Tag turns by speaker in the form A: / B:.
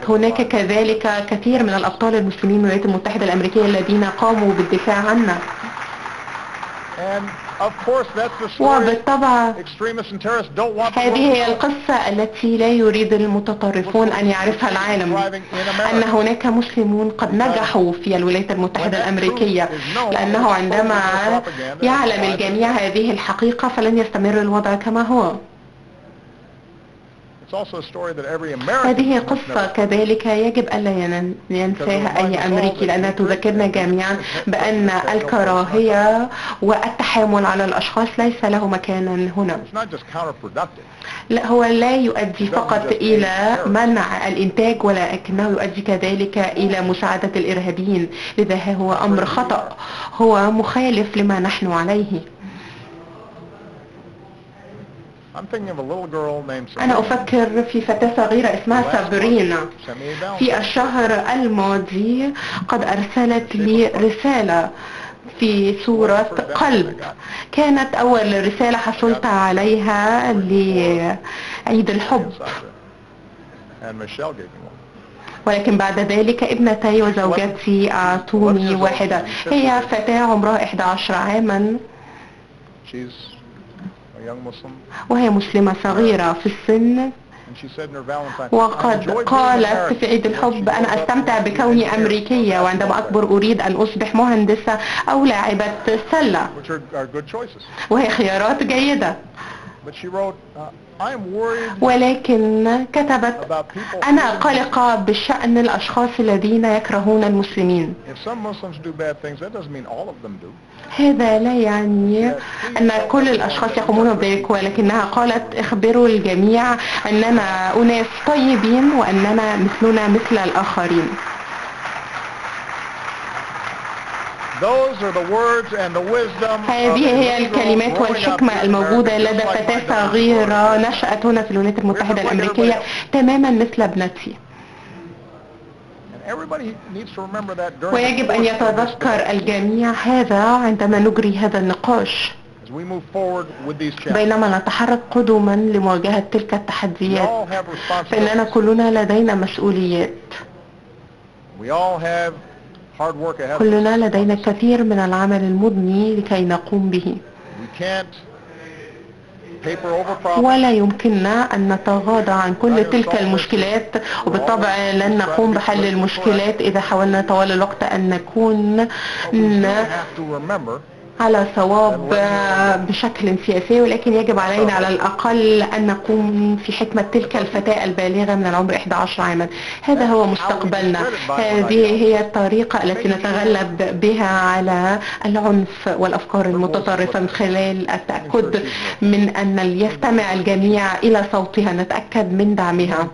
A: هناك كذلك كثير من الأبطال المسلمين من الولايات المتحدة الأمريكية الذين قاموا بالدفاع عنا. وبالطبع هذه هي القصة التي لا يريد المتطرفون أن يعرفها العالم، أن هناك مسلمون قد نجحوا في الولايات المتحدة الأمريكية، لأنه عندما يعلم الجميع هذه الحقيقة فلن يستمر الوضع كما هو. هذه قصة كذلك يجب ألا ينساها أي أمريكي، لأنها تذكرنا جميعا بأن الكراهية والتحامل على الأشخاص ليس له مكانا هنا. لا، هو لا يؤدي فقط إلى منع الإنتاج، ولكنه يؤدي كذلك إلى مساعدة الإرهابيين. لذا هو أمر خطأ، هو مخالف لما نحن عليه. أنا أفكر في فتاة صغيرة اسمها سابرينا. في الشهر الماضي قد أرسلت لي رسالة في صورة قلب. كانت أول رسالة حصلت عليها لعيد الحب، ولكن بعد ذلك ابنتي وزوجتي أعطوني واحدة. هي فتاة عمرها 11 عاما، وهي مسلمة صغيرة في السن، وقد قالت في عيد الحب: أنا أستمتع بكوني أمريكية، وعندما أكبر أريد أن أصبح مهندسة أو لاعبة سلة، وهي خيارات جيدة. ولكن كتبت: أنا قلقة بشأن الأشخاص الذين يكرهون المسلمين. هذا لا يعني أن كل الأشخاص يقومون بذلك، ولكنها قالت: اخبروا الجميع أننا أناس طيبين وأننا مثلنا مثل الآخرين. هذه هي الكلمات والحكمة الموجودة لدى فتاة صغيرة نشأت هنا في الولايات المتحدة الأمريكية تماما مثل ابنتي. ويجب أن يتذكر الجميع هذا عندما نجري هذا النقاش، بينما نتحرك قدما لمواجهة تلك التحديات، فإننا كلنا لدينا مسؤوليات، كلنا لدينا الكثير من العمل المضني لكي نقوم به، ولا يمكننا أن نتغاضى عن كل تلك المشكلات. وبالطبع لن نقوم بحل المشكلات إذا حاولنا طوال الوقت أن نكون على صواب بشكل سياسي، ولكن يجب علينا على الأقل أن نقوم في حكمة تلك الفتاة البالغة من العمر 11 عاما. هذا هو مستقبلنا، هذه هي الطريقة التي نتغلب بها على العنف والأفكار المتطرفة، من خلال التأكد من أن يستمع الجميع إلى صوتها، نتأكد من دعمها.